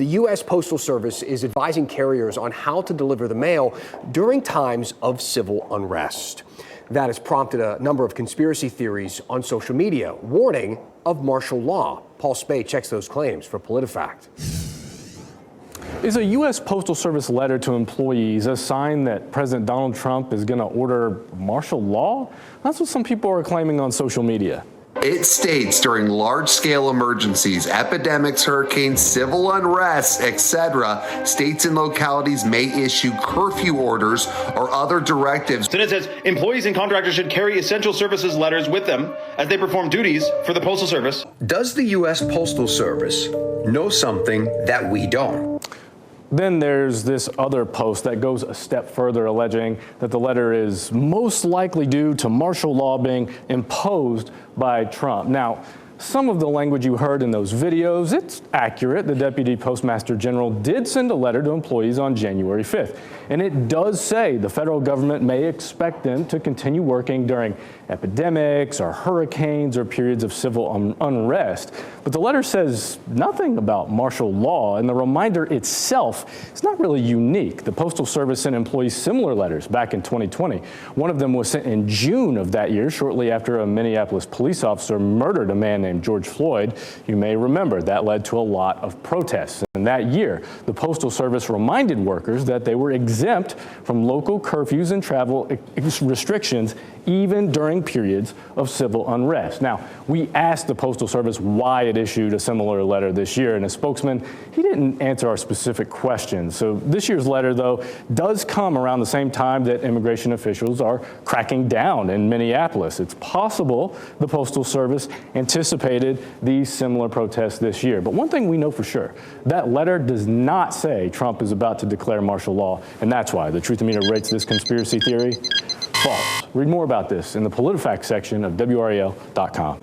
The U.S. Postal Service is advising carriers on how to deliver the mail during times of civil unrest. That has prompted a number of conspiracy theories on social media, warning of martial law. Paul Spade checks those claims for PolitiFact. Is a U.S. Postal Service letter to employees a sign that President Donald Trump is going to order martial law? That's what some people are claiming on social media. It states during large-scale emergencies, epidemics, hurricanes, civil unrest, etc., states and localities may issue curfew orders or other directives. Then it says employees and contractors should carry essential services letters with them as they perform duties for the Postal Service. Does the U.S. Postal Service know something that we don't? Then there's this other post that goes a step further, alleging that the letter is most likely due to martial law being imposed by Trump. Now, some of the language you heard in those videos, it's accurate. The Deputy Postmaster General did send a letter to employees on January 5th. And it does say the federal government may expect them to continue working during epidemics or hurricanes or periods of civil unrest. But the letter says nothing about martial law, and the reminder itself is not really unique. The Postal Service sent employees similar letters back in 2020. One of them was sent in June of that year, shortly after a Minneapolis police officer murdered a man named George Floyd. You may remember that led to a lot of protests. And that year, the Postal Service reminded workers that they were exempt from local curfews and travel restrictions even during periods of civil unrest. Now, we asked the Postal Service why it issued a similar letter this year, and a spokesman, he didn't answer our specific questions. So this year's letter, though, does come around the same time that immigration officials are cracking down in Minneapolis. It's possible the Postal Service anticipated these similar protests this year. But one thing we know for sure, that letter does not say Trump is about to declare martial law, and that's why the Truth Meter rates this conspiracy theory false. Read more about this in the PolitiFact section of WRAL.com.